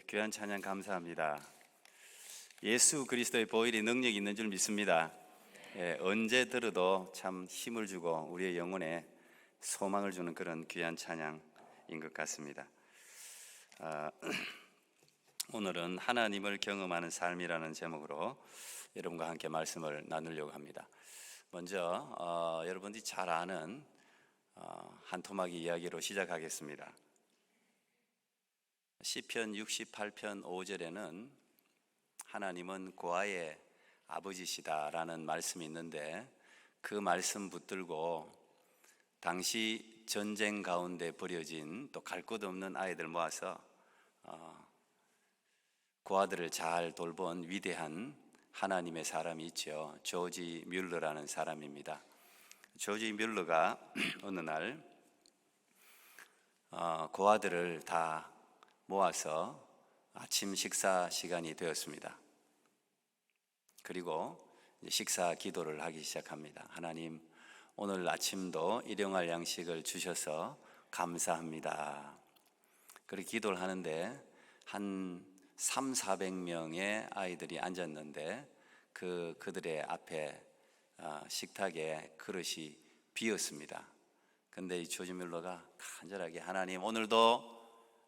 귀한 찬양 감사합니다. 예수 그리스도의 보혈이 능력이 있는 줄 믿습니다. 언제 들어도 참 힘을 주고 우리의 영혼에 소망을 주는 그런 귀한 찬양인 것 같습니다. 오늘은 하나님을 경험하는 삶이라는 제목으로 여러분과 함께 말씀을 나누려고 합니다. 먼저 여러분들이 잘 아는 한 토막이 이야기로 시작하겠습니다. 시편 68편 5절에는 하나님은 고아의 아버지시다라는 말씀이 있는데, 그 말씀 붙들고 당시 전쟁 가운데 버려진 또 갈 곳 없는 아이들 모아서 고아들을 잘 돌본 위대한 하나님의 사람이 있죠. 조지 뮬러라는 사람입니다. 조지 뮬러가 어느 날 고아들을 다 모아서 아침 식사 시간이 되었습니다. 그리고 식사 기도를 하기 시작합니다. 하나님, 오늘 아침도 일용할 양식을 주셔서 감사합니다. 그렇게 기도를 하는데 한 300~400명의 아이들이 앉았는데 그들의 앞에 식탁에 그릇이 비었습니다. 근데 이 조지 뮬러가 간절하게, 하나님, 오늘도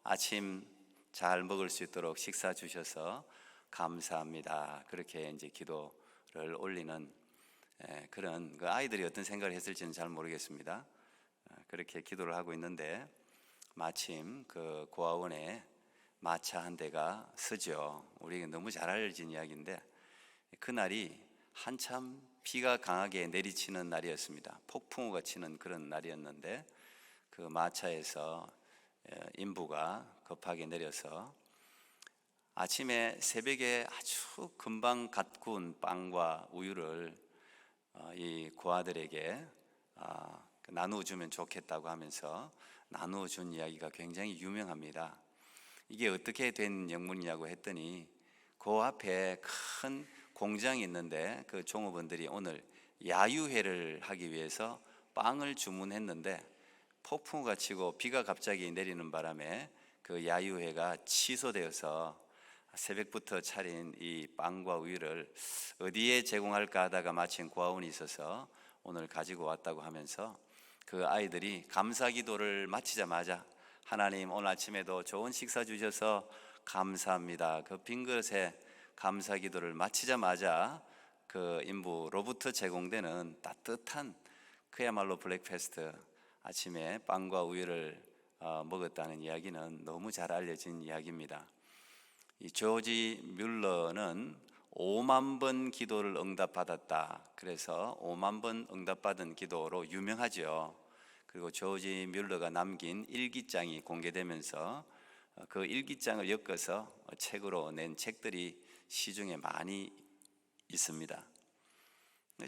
아침 잘 먹을 수 있도록 식사 주셔서 감사합니다. 그렇게 이제 기도를 올리는 그런, 그 아이들이 어떤 생각을 했을지는 잘 모르겠습니다. 그렇게 기도를 하고 있는데 마침 그 고아원에 마차 한 대가 서죠. 우리가 너무 잘 알려진 이야기인데, 그날이 한참 비가 강하게 내리치는 날이었습니다. 폭풍우가 치는 그런 날이었는데, 그 마차에서 인부가 급하게 내려서 아침에 새벽에 아주 금방 갓 구운 빵과 우유를 이 고아들에게 나누어주면 좋겠다고 하면서 나누어준 이야기가 굉장히 유명합니다. 이게 어떻게 된 영문이냐고 했더니, 그 앞에 큰 공장이 있는데 그 종업원들이 오늘 야유회를 하기 위해서 빵을 주문했는데 폭풍우가 치고 비가 갑자기 내리는 바람에 그 야유회가 취소되어서 새벽부터 차린 이 빵과 우유를 어디에 제공할까 하다가 마침 고아원이 있어서 오늘 가지고 왔다고 하면서, 그 아이들이 감사 기도를 마치자마자, 하나님, 오늘 아침에도 좋은 식사 주셔서 감사합니다, 그 빈 그릇에 감사 기도를 마치자마자 그 인부로부터 제공되는 따뜻한 그야말로 블랙패스트, 아침에 빵과 우유를 먹었다는 이야기는 너무 잘 알려진 이야기입니다. 이 조지 뮬러는 5만 번 기도를 응답받았다. 그래서 5만 번 응답받은 기도로 유명하죠. 그리고 조지 뮬러가 남긴 일기장이 공개되면서 그 일기장을 엮어서 책으로 낸 책들이 시중에 많이 있습니다.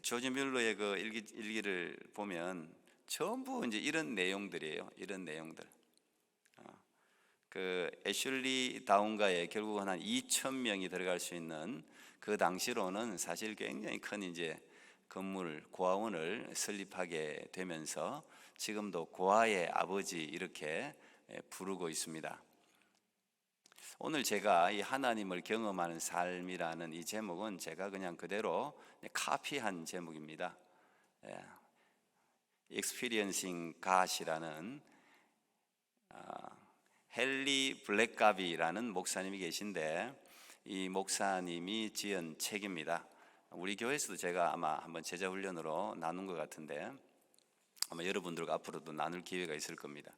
조지 뮬러의 그 일기를 보면 전부 이제 이런 내용들이에요. 이런 내용들. 그 애슐리 다운가에 결국은 한 2,000명이 들어갈 수 있는, 그 당시로는 사실 굉장히 큰 이제 건물, 고아원을 설립하게 되면서 지금도 고아의 아버지 이렇게 부르고 있습니다. 오늘 제가 이 하나님을 경험하는 삶이라는 이 제목은 제가 그냥 그대로 카피한 제목입니다. Experiencing God이라는 헨리 블랙가비라는 목사님이 계신데, 이 목사님이 지은 책입니다. 우리 교회에서도 제가 아마 한번 제자 훈련으로 나눈 것 같은데, 아마 여러분들과 앞으로도 나눌 기회가 있을 겁니다.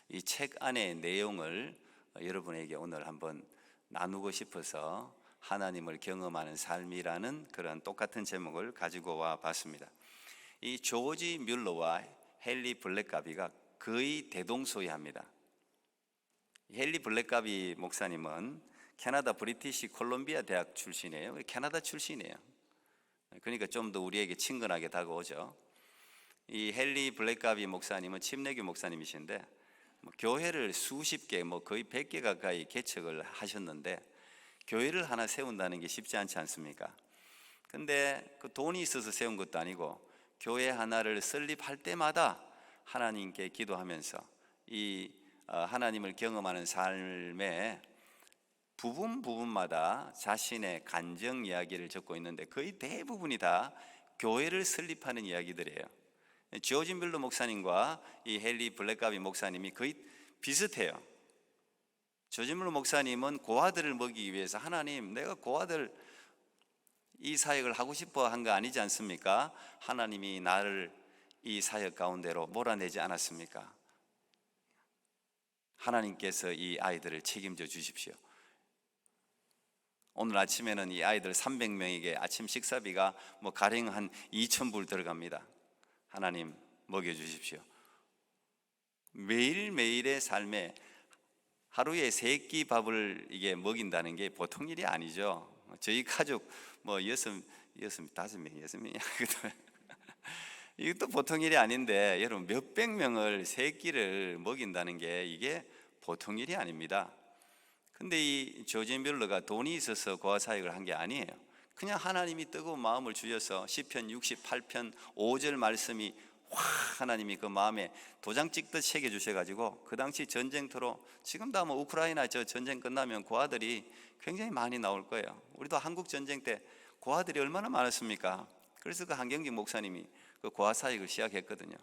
이 책 안의 내용을 여러분에게 오늘 한번 나누고 싶어서 하나님을 경험하는 삶이라는 그런 똑같은 제목을 가지고 와 봤습니다. 이 조지 뮬러와 헨리 블랙가비가 거의 대동소이합니다. 헨리 블랙가비 목사님은 캐나다 브리티시 콜롬비아 대학 출신이에요. 캐나다 출신이에요. 그러니까 좀 더 우리에게 친근하게 다가오죠. 이 헨리 블랙가비 목사님은 침례교 목사님이신데, 교회를 수십 개, 거의 100개 가까이 개척을 하셨는데, 교회를 하나 세운다는 게 쉽지 않지 않습니까? 근데 그 돈이 있어서 세운 것도 아니고, 교회 하나를 설립할 때마다 하나님께 기도하면서 이 하나님을 경험하는 삶에 부분마다 자신의 간증 이야기를 적고 있는데 거의 대부분이 다 교회를 설립하는 이야기들이에요. 조지 밀러 목사님과 이 헨리 블랙가비 목사님이 거의 비슷해요. 조지 밀러 목사님은 고아들을 먹이기 위해서 하나님, 내가 고아들 이 사역을 하고 싶어 한 거 아니지 않습니까? 하나님이 나를 이 사역 가운데로 몰아내지 않았습니까? 하나님께서 이 아이들을 책임져 주십시오. 오늘 아침에는 이 아이들 300명에게 아침 식사비가 가령 한 2,000불 들어갑니다. 하나님 먹여주십시오. 매일매일의 삶에 하루에 3끼 밥을 이게 먹인다는 게 보통 일이 아니죠. 저희 가족 5명이 이것도 보통 일이 아닌데, 여러분 몇백 명을 3끼를 먹인다는 게 이게 보통 일이 아닙니다. 근데 이 조지 밀러가 돈이 있어서 고아 사역을 한 게 아니에요. 그냥 하나님이 뜨거운 마음을 주셔서 시편 68편 5절 말씀이 확 하나님이 그 마음에 도장 찍듯 새겨 주셔가지고 그 당시 전쟁터로, 지금 다 우크라이나 저 전쟁 끝나면 고아들이 굉장히 많이 나올 거예요. 우리도 한국 전쟁 때 고아들이 얼마나 많았습니까? 그래서 그 한경직 목사님이 그 고아 사역을 시작했거든요.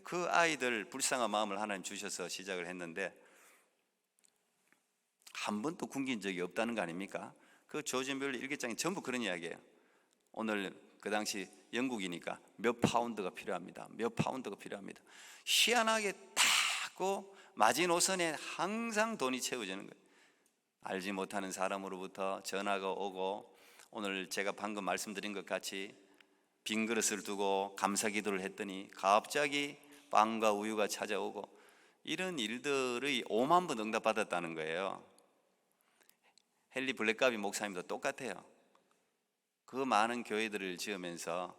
그 아이들 불쌍한 마음을 하나님 주셔서 시작을 했는데 한 번도 굶긴 적이 없다는 거 아닙니까? 그 조지 밀러 일기장이 전부 그런 이야기예요. 오늘 그 당시 영국이니까 몇 파운드가 필요합니다. 몇 파운드가 필요합니다. 희한하게 딱 마지노선에 항상 돈이 채워지는 거예요. 알지 못하는 사람으로부터 전화가 오고, 오늘 제가 방금 말씀드린 것 같이 빈 그릇을 두고 감사 기도를 했더니 갑자기 빵과 우유가 찾아오고, 이런 일들의 5만 번 응답받았다는 거예요. 헨리 블랙가비 목사님도 똑같아요. 그 많은 교회들을 지으면서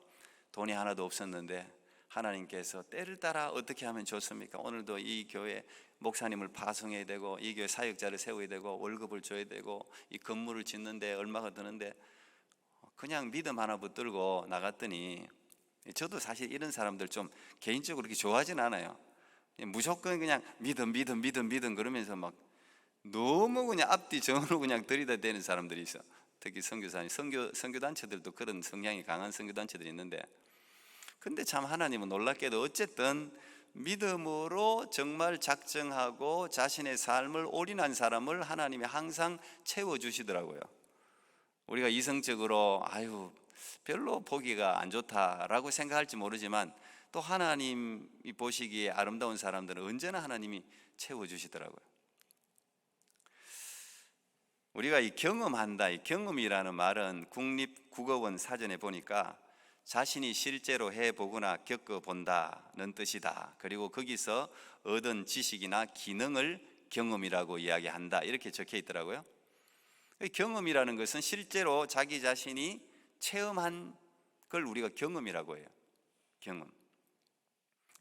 돈이 하나도 없었는데 하나님께서 때를 따라 어떻게 하면 좋습니까? 오늘도 이 교회 목사님을 파송해야 되고, 이 교회 사역자를 세워야 되고, 월급을 줘야 되고, 이 건물을 짓는데 얼마가 드는데 그냥 믿음 하나 붙들고 나갔더니, 저도 사실 이런 사람들 좀 개인적으로 그렇게 좋아하진 않아요. 무조건 그냥 믿음 그러면서 막 너무 그냥 앞뒤 정으로 그냥 들이다 대는 사람들이 있어. 특히 선교사님, 선교단체들도 그런 성향이 강한 선교단체들이 있는데, 근데 참 하나님은 놀랍게도 어쨌든 믿음으로 정말 작정하고 자신의 삶을 올인한 사람을 하나님이 항상 채워주시더라고요. 우리가 이성적으로 별로 보기가 안 좋다라고 생각할지 모르지만, 또 하나님이 보시기에 아름다운 사람들은 언제나 하나님이 채워주시더라고요. 우리가 이 경험한다, 이 경험이라는 말은 국립국어원 사전에 보니까 자신이 실제로 해보거나 겪어본다는 뜻이다. 그리고 거기서 얻은 지식이나 기능을 경험이라고 이야기한다, 이렇게 적혀 있더라고요. 경험이라는 것은 실제로 자기 자신이 체험한 걸 우리가 경험이라고 해요. 경험.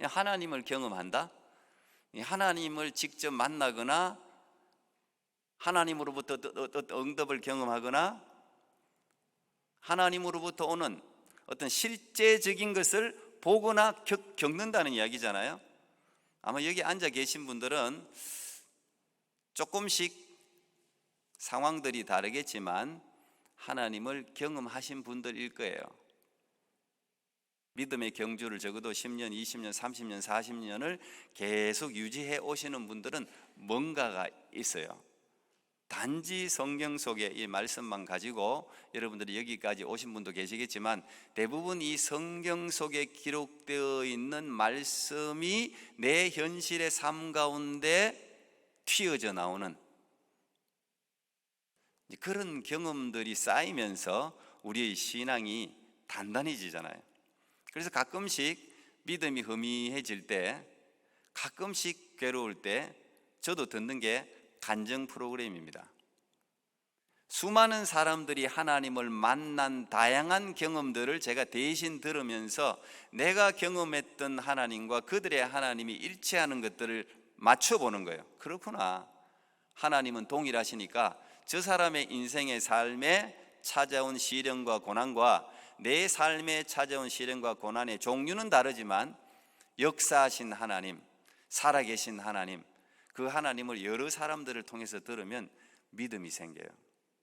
하나님을 경험한다, 하나님을 직접 만나거나 하나님으로부터 응답을 경험하거나 하나님으로부터 오는 어떤 실제적인 것을 보거나 겪는다는 이야기잖아요. 아마 여기 앉아 계신 분들은 조금씩 상황들이 다르겠지만 하나님을 경험하신 분들일 거예요. 믿음의 경주를 적어도 10년, 20년, 30년, 40년을 계속 유지해 오시는 분들은 뭔가가 있어요. 단지 성경 속에 이 말씀만 가지고 여러분들이 여기까지 오신 분도 계시겠지만, 대부분 이 성경 속에 기록되어 있는 말씀이 내 현실의 삶 가운데 튀어져 나오는 그런 경험들이 쌓이면서 우리의 신앙이 단단해지잖아요. 그래서 가끔씩 믿음이 흐미해질 때, 가끔씩 괴로울 때 저도 듣는 게 간증 프로그램입니다. 수많은 사람들이 하나님을 만난 다양한 경험들을 제가 대신 들으면서 내가 경험했던 하나님과 그들의 하나님이 일치하는 것들을 맞춰보는 거예요. 그렇구나, 하나님은 동일하시니까 저 사람의 인생의 삶에 찾아온 시련과 고난과 내 삶에 찾아온 시련과 고난의 종류는 다르지만 역사하신 하나님, 살아계신 하나님, 그 하나님을 여러 사람들을 통해서 들으면 믿음이 생겨요.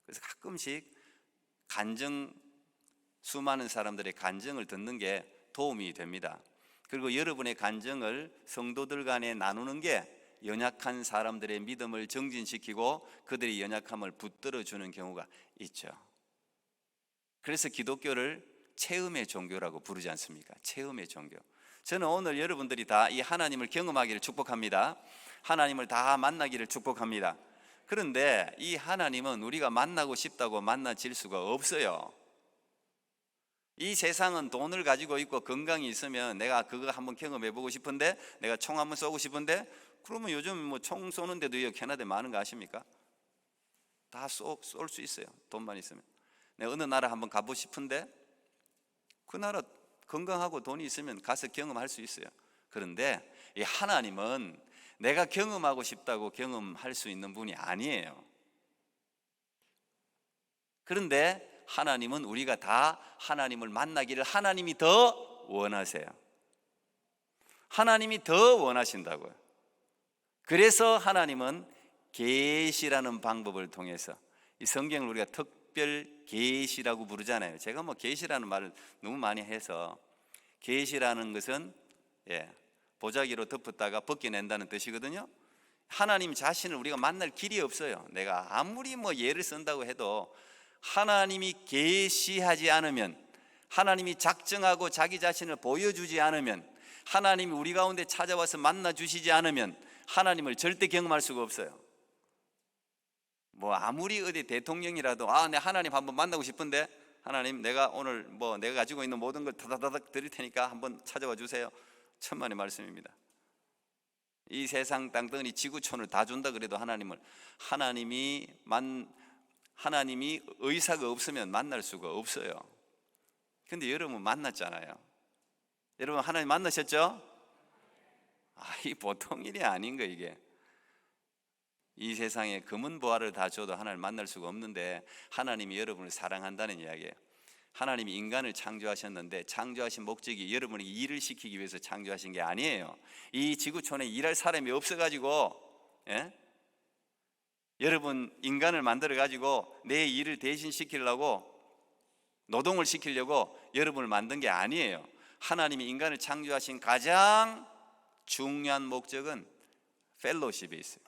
그래서 가끔씩 수많은 사람들의 간증을 듣는 게 도움이 됩니다. 그리고 여러분의 간증을 성도들 간에 나누는 게 연약한 사람들의 믿음을 정진시키고 그들의 연약함을 붙들어주는 경우가 있죠. 그래서 기독교를 체험의 종교라고 부르지 않습니까? 체험의 종교. 저는 오늘 여러분들이 다 이 하나님을 경험하기를 축복합니다. 하나님을 다 만나기를 축복합니다. 그런데 이 하나님은 우리가 만나고 싶다고 만나질 수가 없어요. 이 세상은 돈을 가지고 있고 건강이 있으면 내가 그거 한번 경험해보고 싶은데, 내가 총 한번 쏘고 싶은데, 그러면 요즘 뭐 총 쏘는데도 캐나다에 많은 거 아십니까? 다 쏠 수 있어요. 돈만 있으면. 내가 어느 나라 한번 가보고 싶은데 그 나라 건강하고 돈이 있으면 가서 경험할 수 있어요. 그런데 이 하나님은 내가 경험하고 싶다고 경험할 수 있는 분이 아니에요. 그런데 하나님은 우리가 다 하나님을 만나기를 하나님이 더 원하세요. 하나님이 더 원하신다고요. 그래서 하나님은 계시라는 방법을 통해서, 이 성경을 우리가 특별 계시라고 부르잖아요. 제가 계시라는 말을 너무 많이 해서, 계시라는 것은 보자기로 덮었다가 벗겨낸다는 뜻이거든요. 하나님 자신을 우리가 만날 길이 없어요. 내가 아무리 예를 쓴다고 해도 하나님이 계시하지 않으면, 하나님이 작정하고 자기 자신을 보여주지 않으면, 하나님이 우리 가운데 찾아와서 만나 주시지 않으면 하나님을 절대 경험할 수가 없어요. 아무리 어디 대통령이라도 내 하나님 한번 만나고 싶은데, 하나님 내가 오늘 내가 가지고 있는 모든 걸 다다다닥 드릴 테니까 한번 찾아와 주세요. 천만의 말씀입니다. 이 세상 땅덩어리 지구촌을 다 준다 그래도 하나님이 의사가 없으면 만날 수가 없어요. 근데 여러분 만났잖아요. 여러분 하나님 만나셨죠? 이 보통 일이 아닌 거 이게. 이 세상에 금은 보화를 다 줘도 하나님을 만날 수가 없는데, 하나님이 여러분을 사랑한다는 이야기예요. 하나님이 인간을 창조하셨는데 창조하신 목적이 여러분에게 일을 시키기 위해서 창조하신 게 아니에요. 이 지구촌에 일할 사람이 없어가지고 여러분 인간을 만들어가지고 내 일을 대신 시키려고, 노동을 시키려고 여러분을 만든 게 아니에요. 하나님이 인간을 창조하신 가장 중요한 목적은 펠로십에 있어요.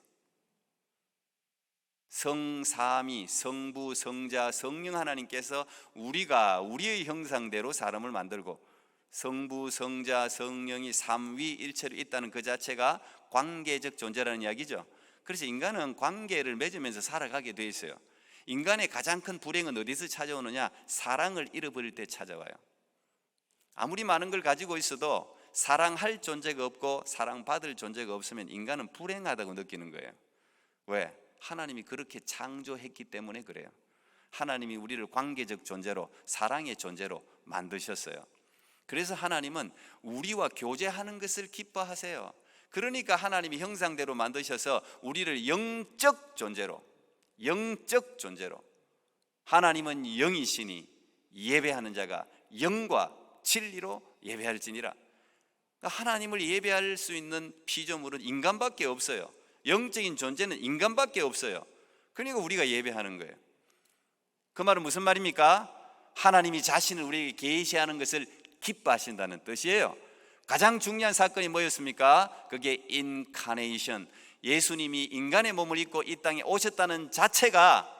성삼위, 성부, 성자, 성령 하나님께서 우리의 형상대로 사람을 만들고, 성부, 성자, 성령이 삼위일체로 있다는 그 자체가 관계적 존재라는 이야기죠. 그래서 인간은 관계를 맺으면서 살아가게 돼 있어요. 인간의 가장 큰 불행은 어디서 찾아오느냐? 사랑을 잃어버릴 때 찾아와요. 아무리 많은 걸 가지고 있어도 사랑할 존재가 없고 사랑받을 존재가 없으면 인간은 불행하다고 느끼는 거예요. 왜? 하나님이 그렇게 창조했기 때문에 그래요. 하나님이 우리를 관계적 존재로, 사랑의 존재로 만드셨어요. 그래서 하나님은 우리와 교제하는 것을 기뻐하세요. 그러니까 하나님이 형상대로 만드셔서 우리를 영적 존재로, 하나님은 영이시니 예배하는 자가 영과 진리로 예배할지니라. 하나님을 예배할 수 있는 피조물은 인간밖에 없어요. 영적인 존재는 인간밖에 없어요. 그러니까 우리가 예배하는 거예요. 그 말은 무슨 말입니까? 하나님이 자신을 우리에게 계시하는 것을 기뻐하신다는 뜻이에요. 가장 중요한 사건이 뭐였습니까? 그게 인카네이션, 예수님이 인간의 몸을 입고 이 땅에 오셨다는 자체가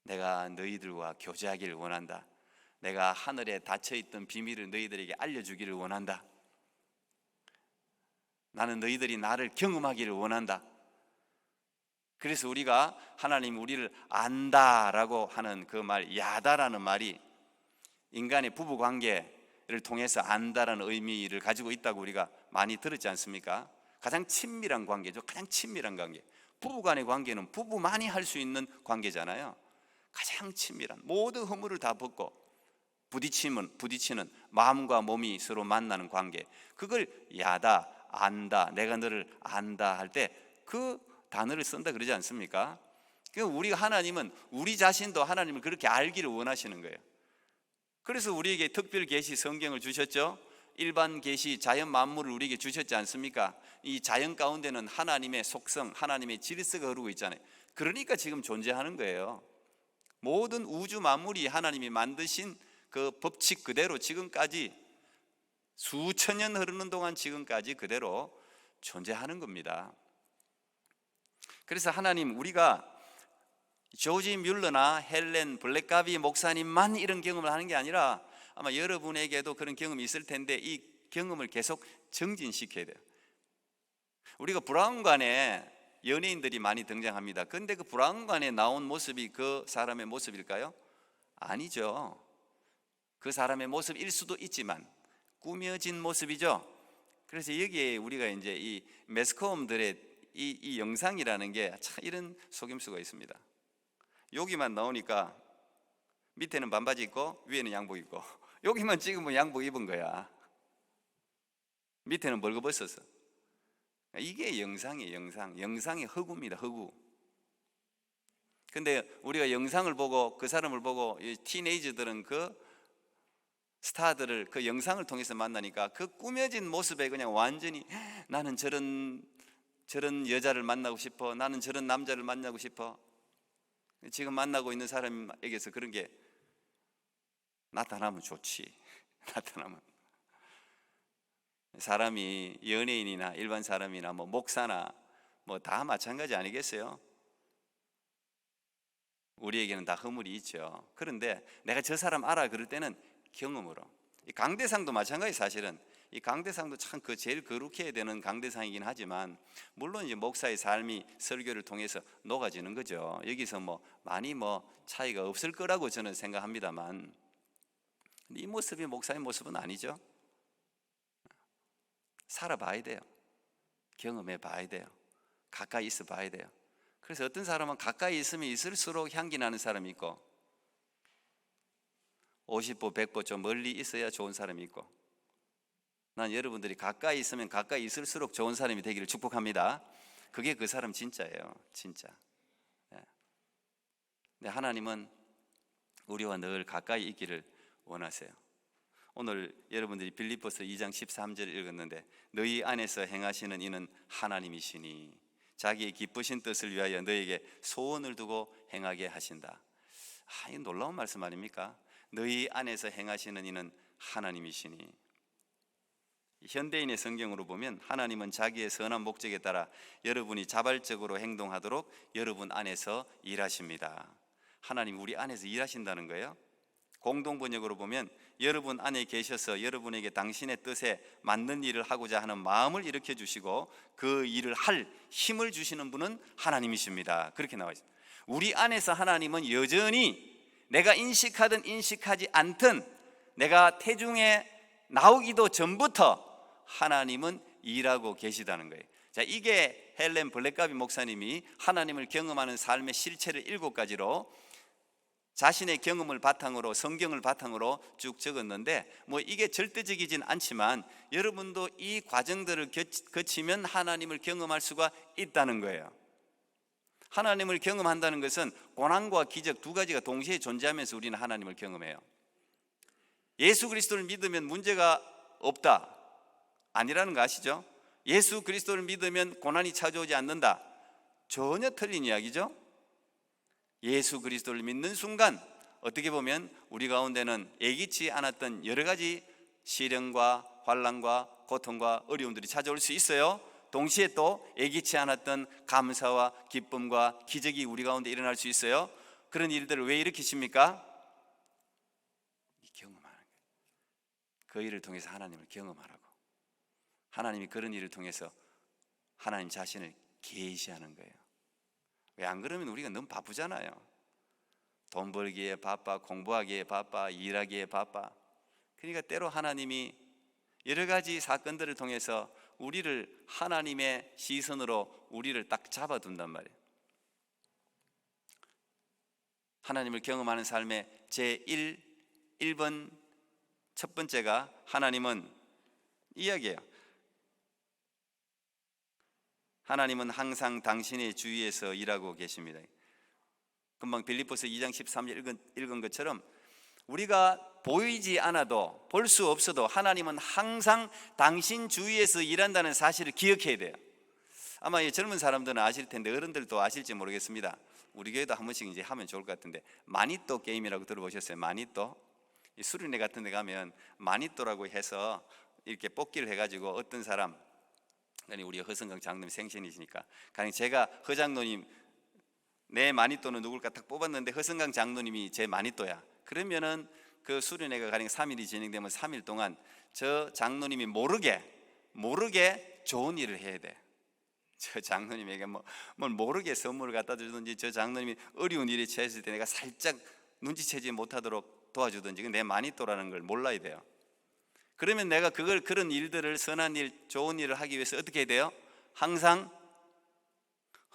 내가 너희들과 교제하기를 원한다. 내가 하늘에 닫혀있던 비밀을 너희들에게 알려주기를 원한다. 나는 너희들이 나를 경험하기를 원한다. 그래서 우리가 하나님 우리를 안다라고 하는 그 말, 야다라는 말이 인간의 부부관계를 통해서 안다라는 의미를 가지고 있다고 우리가 많이 들었지 않습니까? 가장 친밀한 관계죠. 가장 친밀한 관계. 부부간의 관계는 부부만이 할 수 있는 관계잖아요. 가장 친밀한, 모든 허물을 다 벗고 부딪히는 마음과 몸이 서로 만나는 관계, 그걸 야다, 안다, 내가 너를 안다 할 때 그 단어를 쓴다 그러지 않습니까? 우리 하나님은 우리 자신도 하나님을 그렇게 알기를 원하시는 거예요. 그래서 우리에게 특별 계시 성경을 주셨죠. 일반 계시 자연 만물을 우리에게 주셨지 않습니까? 이 자연 가운데는 하나님의 속성, 하나님의 질서가 흐르고 있잖아요. 그러니까 지금 존재하는 거예요. 모든 우주 만물이 하나님이 만드신 그 법칙 그대로 지금까지 수천 년 흐르는 동안 지금까지 그대로 존재하는 겁니다. 그래서 하나님, 우리가 조지 뮬러나 헬렌 블랙가비 목사님만 이런 경험을 하는 게 아니라 아마 여러분에게도 그런 경험이 있을 텐데 이 경험을 계속 정진시켜야 돼요. 우리가 브라운관에 연예인들이 많이 등장합니다. 그런데 그 브라운관에 나온 모습이 그 사람의 모습일까요? 아니죠. 그 사람의 모습일 수도 있지만 꾸며진 모습이죠. 그래서 여기에 우리가 이제 이 매스컴들의 이 영상이라는 게 참 이런 속임수가 있습니다. 여기만 나오니까 밑에는 반바지 입고 위에는 양복 입고, 여기만 찍으면 양복 입은 거야. 밑에는 벌거벗었어. 이게 영상이에요. 영상의 허구입니다. 허구. 근데 우리가 영상을 보고 그 사람을 보고 이 티네이저들은 그 스타들을 그 영상을 통해서 만나니까 그 꾸며진 모습에 그냥 완전히 나는 저런 여자를 만나고 싶어, 나는 저런 남자를 만나고 싶어. 지금 만나고 있는 사람에게서 그런 게 나타나면 좋지. 나타나면 사람이 연예인이나 일반 사람이나 뭐 목사나 뭐 다 마찬가지 아니겠어요? 우리에게는 다 허물이 있죠. 그런데 내가 저 사람 알아 그럴 때는 경험으로. 이 강대상도 마찬가지. 사실은 이 강대상도 참 그 제일 거룩해야 되는 강대상이긴 하지만 물론 이제 목사의 삶이 설교를 통해서 녹아지는 거죠. 여기서 뭐 많이 뭐 차이가 없을 거라고 저는 생각합니다만 이 모습이 목사의 모습은 아니죠. 살아봐야 돼요. 경험해 봐야 돼요. 가까이 있어 봐야 돼요. 그래서 어떤 사람은 가까이 있으면 있을수록 향기 나는 사람이 있고 50보 100보 좀 멀리 있어야 좋은 사람이 있고, 난 여러분들이 가까이 있으면 가까이 있을수록 좋은 사람이 되기를 축복합니다. 그게 그 사람 진짜예요. 진짜. 네, 하나님은 우리와 늘 가까이 있기를 원하세요. 오늘 여러분들이 빌립보서 2장 13절 읽었는데 너희 안에서 행하시는 이는 하나님이시니 자기의 기쁘신 뜻을 위하여 너에게 소원을 두고 행하게 하신다. 이 놀라운 말씀 아닙니까? 너희 안에서 행하시는 이는 하나님이시니. 현대인의 성경으로 보면 하나님은 자기의 선한 목적에 따라 여러분이 자발적으로 행동하도록 여러분 안에서 일하십니다. 하나님 우리 안에서 일하신다는 거예요. 공동번역으로 보면 여러분 안에 계셔서 여러분에게 당신의 뜻에 맞는 일을 하고자 하는 마음을 일으켜 주시고 그 일을 할 힘을 주시는 분은 하나님이십니다. 그렇게 나와 있습니다. 우리 안에서 하나님은 여전히 내가 인식하든 인식하지 않든 내가 태중에 나오기도 전부터 하나님은 일하고 계시다는 거예요. 자, 이게 헬렌 블랙가비 목사님이 하나님을 경험하는 삶의 실체를 7가지로 자신의 경험을 바탕으로 성경을 바탕으로 쭉 적었는데 뭐 이게 절대적이진 않지만 여러분도 이 과정들을 거치면 하나님을 경험할 수가 있다는 거예요. 하나님을 경험한다는 것은 고난과 기적 두 가지가 동시에 존재하면서 우리는 하나님을 경험해요. 예수 그리스도를 믿으면 문제가 없다 아니라는 거 아시죠? 예수 그리스도를 믿으면 고난이 찾아오지 않는다, 전혀 틀린 이야기죠. 예수 그리스도를 믿는 순간 어떻게 보면 우리 가운데는 예기치 않았던 여러 가지 시련과 환난과 고통과 어려움들이 찾아올 수 있어요. 동시에 또 예기치 않았던 감사와 기쁨과 기적이 우리 가운데 일어날 수 있어요. 그런 일들을 왜 일으키십니까? 경험하는 거예요. 그 일을 통해서 하나님을 경험하라고. 하나님이 그런 일을 통해서 하나님 자신을 계시하는 거예요. 왜 안 그러면 우리가 너무 바쁘잖아요. 돈 벌기에 바빠, 공부하기에 바빠, 일하기에 바빠. 그러니까 때로 하나님이 여러 가지 사건들을 통해서 우리를 하나님의 시선으로 우리를 딱 잡아둔단 말이에요. 하나님을 경험하는 삶의 제1번 첫 번째가 하나님은 이야기예요. 하나님은 항상 당신의 주위에서 일하고 계십니다. 금방 빌립보서 2장 13절 읽은 것처럼 우리가 보이지 않아도 볼 수 없어도 하나님은 항상 당신 주위에서 일한다는 사실을 기억해야 돼요. 아마 이 젊은 사람들은 아실 텐데 어른들도 아실지 모르겠습니다. 우리 교회도 한 번씩 이제 하면 좋을 것 같은데, 마니또 게임이라고 들어보셨어요? 마니또? 이 수련회 같은 데 가면 마니또라고 해서 이렇게 뽑기를 해가지고 어떤 사람, 아니 우리 허성강 장로님 생신이시니까 가령 제가 허 장로님 내 마니또는 누굴까 딱 뽑았는데 허성강 장로님이 제 마니또야. 그러면은 그 수련회가 가령 3일이 진행되면 3일 동안 저 장로님이 모르게 좋은 일을 해야 돼. 저 장로님에게 뭘 모르게 선물을 갖다 주든지, 저 장로님이 어려운 일에 처했을 때 내가 살짝 눈치채지 못하도록 도와주든지, 내 마니또라는 걸 몰라야 돼요. 그러면 내가 그런 일들을, 선한 일, 좋은 일을 하기 위해서 어떻게 해야 돼요? 항상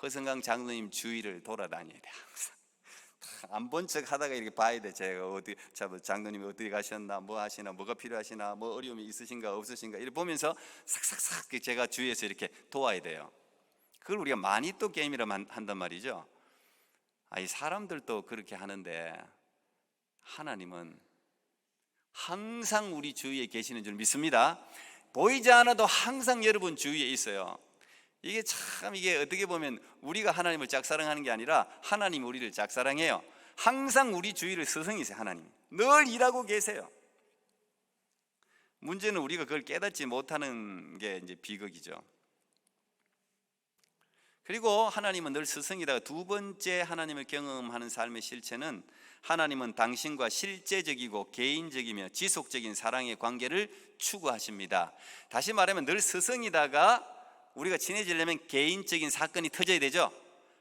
허성강 장로님 주위를 돌아다녀야 돼. 항상 안 본 척 하다가 이렇게 봐야 돼. 제가 장로님이 어디 가셨나, 뭐 하시나, 뭐가 필요하시나, 뭐 어려움이 있으신가 없으신가 이렇게 보면서 싹싹싹 제가 주위에서 이렇게 도와야 돼요. 그걸 우리가 마니또 게임이라고 한단 말이죠. 이 사람들도 그렇게 하는데 하나님은 항상 우리 주위에 계시는 줄 믿습니다. 보이지 않아도 항상 여러분 주위에 있어요. 이게 어떻게 보면 우리가 하나님을 짝사랑하는 게 아니라 하나님이 우리를 짝사랑해요. 항상 우리 주위를 스승이세요. 하나님 늘 일하고 계세요. 문제는 우리가 그걸 깨닫지 못하는 게 이제 비극이죠. 그리고 하나님은 늘 스승이다. 두 번째 하나님을 경험하는 삶의 실체는 하나님은 당신과 실제적이고 개인적이며 지속적인 사랑의 관계를 추구하십니다. 다시 말하면 늘 스승이다가 우리가 친해지려면 개인적인 사건이 터져야 되죠.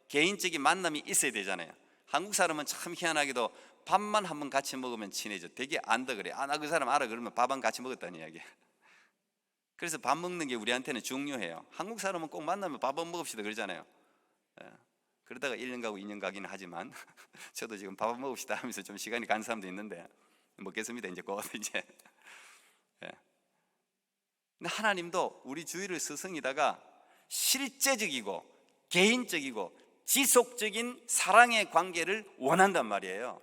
개인적인 만남이 있어야 되잖아요. 한국 사람은 참 희한하게도 밥만 한번 같이 먹으면 친해져. 되게 안다 그래. 나 그 사람 알아. 그러면 밥 한 같이 먹었다는 이야기야. 그래서 밥 먹는 게 우리한테는 중요해요. 한국 사람은 꼭 만나면 밥 한 먹읍시다 그러잖아요. 그러다가 1년 가고 2년 가기는 하지만 저도 지금 밥 한 먹읍시다 하면서 좀 시간이 간 사람도 있는데 먹겠습니다. 이제 곧 이제. 근데 하나님도 우리 주위를 스승이다가 실제적이고 개인적이고 지속적인 사랑의 관계를 원한단 말이에요.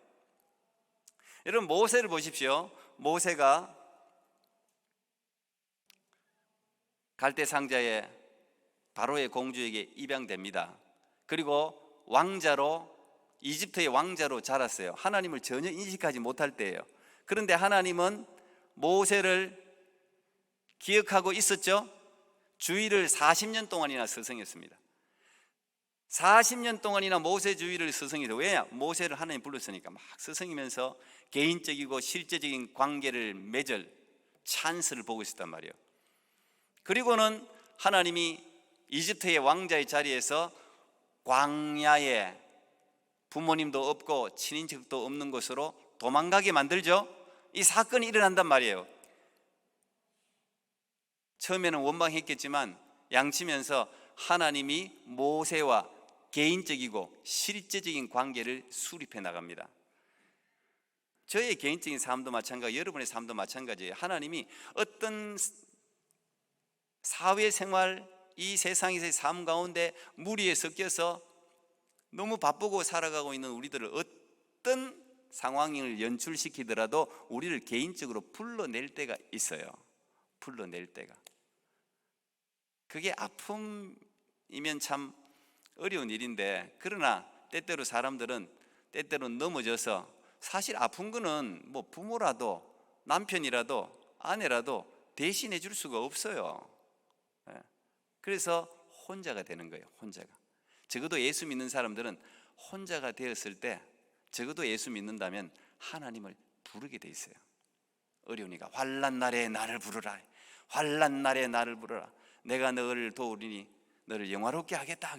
여러분 모세를 보십시오. 모세가 갈대 상자에 바로의 공주에게 입양됩니다. 그리고 이집트의 왕자로 자랐어요. 하나님을 전혀 인식하지 못할 때예요. 그런데 하나님은 모세를 기억하고 있었죠. 주위를 40년 동안이나 스승했습니다. 40년 동안이나 모세 주위를 스승이죠. 왜냐? 모세를 하나님 불렀으니까 막 스승이면서 개인적이고 실제적인 관계를 맺을 찬스를 보고 있었단 말이에요. 그리고는 하나님이 이집트의 왕자의 자리에서 광야에 부모님도 없고 친인척도 없는 곳으로 도망가게 만들죠. 이 사건이 일어난단 말이에요. 처음에는 원망했겠지만 양치면서 하나님이 모세와 개인적이고 실제적인 관계를 수립해 나갑니다. 저의 개인적인 삶도 마찬가지, 여러분의 삶도 마찬가지예요. 하나님이 어떤 사회생활, 이 세상에서의 삶 가운데 무리에 섞여서 너무 바쁘고 살아가고 있는 우리들을 어떤 상황을 연출시키더라도 우리를 개인적으로 불러낼 때가 있어요. 불러낼 때가. 그게 아픔이면 참 어려운 일인데, 그러나 때때로 사람들은 때때로 넘어져서 사실 아픈 거는 뭐 부모라도 남편이라도 아내라도 대신해 줄 수가 없어요. 그래서 혼자가 되는 거예요. 혼자가. 적어도 예수 믿는 사람들은 혼자가 되었을 때 적어도 예수 믿는다면 하나님을 부르게 돼 있어요. 어려우니까 환난 날에 나를 부르라. 환난 날에 나를 부르라. 내가 너를 도우리니 너를 영화롭게 하겠다.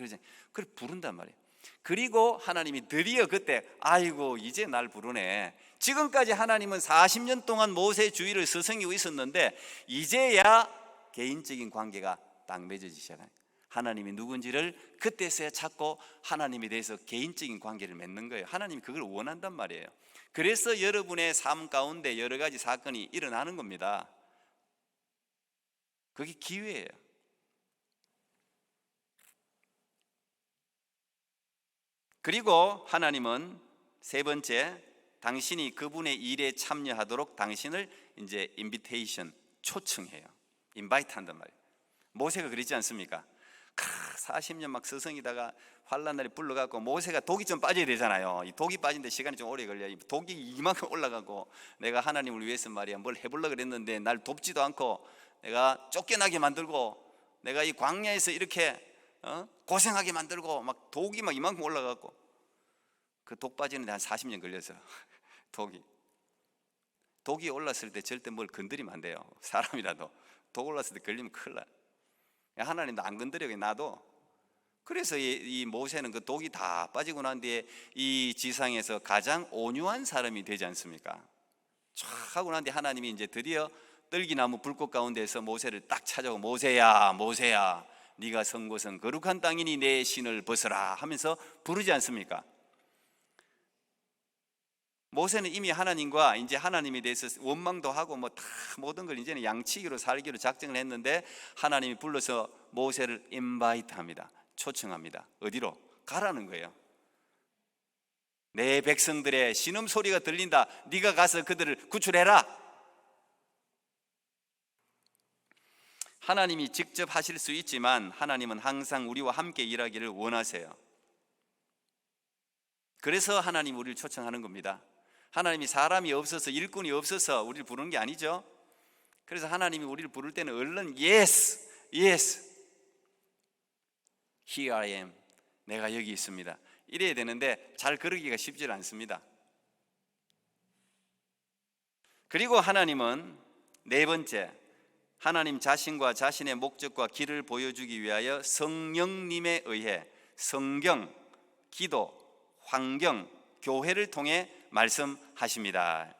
그걸 부른단 말이에요. 그리고 하나님이 드디어 그때 아이고 이제 날 부르네. 지금까지 하나님은 40년 동안 모세 주위를 스승이고 있었는데 이제야 개인적인 관계가 딱 맺어지기 시작해요. 하나님이 누군지를 그때서야 찾고 하나님에 대해서 개인적인 관계를 맺는 거예요. 하나님이 그걸 원한단 말이에요. 그래서 여러분의 삶 가운데 여러 가지 사건이 일어나는 겁니다. 그게 기회예요. 그리고 하나님은 세 번째, 당신이 그분의 일에 참여하도록 당신을 이제 인비테이션, 초청해요. 인바이트 한단 말이에요. 모세가 그랬지 않습니까? 40년 막 스승이다가 환난 날에 불러갖고 모세가 독이 좀 빠져야 되잖아요. 이 독이 빠진데 시간이 좀 오래 걸려요. 독이 이만큼 올라가고 내가 하나님을 위해서 말이야 뭘 해보려고 그랬는데 날 돕지도 않고 내가 쫓겨나게 만들고 내가 이 광야에서 이렇게 고생하게 만들고 막 독이 막 이만큼 올라가고 그 독 빠지는데 한 40년 걸렸어요. 독이 올랐을 때 절대 뭘 건드리면 안 돼요. 사람이라도 독 올랐을 때 걸리면 큰일 나요. 하나님도 안 건드려 놔도. 그래서 이 모세는 그 독이 다 빠지고 난 뒤에 이 지상에서 가장 온유한 사람이 되지 않습니까? 쫙 하고 난 뒤에 하나님이 이제 드디어 떨기나무 불꽃 가운데서 모세를 딱 찾아오고 모세야 모세야 네가 선 곳은 거룩한 땅이니 내 신을 벗어라 하면서 부르지 않습니까? 모세는 이미 하나님과 이제 하나님에 대해서 원망도 하고 뭐 다 모든 걸 이제는 양치기로 살기로 작정을 했는데 하나님이 불러서 모세를 인바이트합니다. 초청합니다. 어디로? 가라는 거예요. 내 백성들의 신음소리가 들린다. 네가 가서 그들을 구출해라. 하나님이 직접 하실 수 있지만 하나님은 항상 우리와 함께 일하기를 원하세요. 그래서 하나님 우리를 초청하는 겁니다. 하나님이 사람이 없어서 일꾼이 없어서 우리를 부르는 게 아니죠. 그래서 하나님이 우리를 부를 때는 얼른 yes, yes, here I am, 내가 여기 있습니다 이래야 되는데 잘 그러기가 쉽지 않습니다. 그리고 하나님은 네 번째, 하나님 자신과 자신의 목적과 길을 보여주기 위하여 성령님에 의해 성경, 기도, 환경, 교회를 통해 말씀하십니다.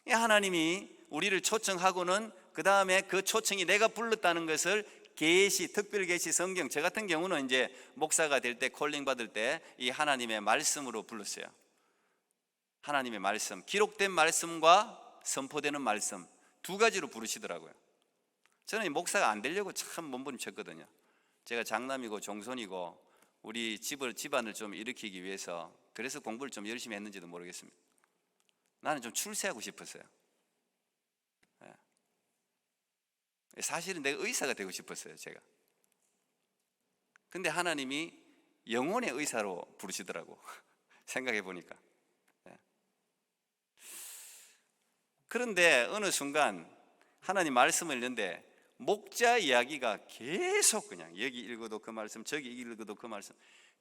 하나님이 우리를 초청하고는 그 다음에 그 초청이 내가 불렀다는 것을 계시, 특별 계시 성경, 저 같은 경우는 이제 목사가 될 때 콜링 받을 때 이 하나님의 말씀으로 불렀어요. 하나님의 말씀, 기록된 말씀과 선포되는 말씀 두 가지로 부르시더라고요. 저는 목사가 안 되려고 참 몸부림쳤거든요. 제가 장남이고 종손이고 우리 집안을 좀 일으키기 위해서 그래서 공부를 좀 열심히 했는지도 모르겠습니다. 나는 좀 출세하고 싶었어요. 사실은 내가 의사가 되고 싶었어요, 제가. 근데 하나님이 영혼의 의사로 부르시더라고. 생각해 보니까. 그런데 어느 순간 하나님 말씀을 읽는데 목자 이야기가 계속 그냥 여기 읽어도 그 말씀, 저기 읽어도 그 말씀,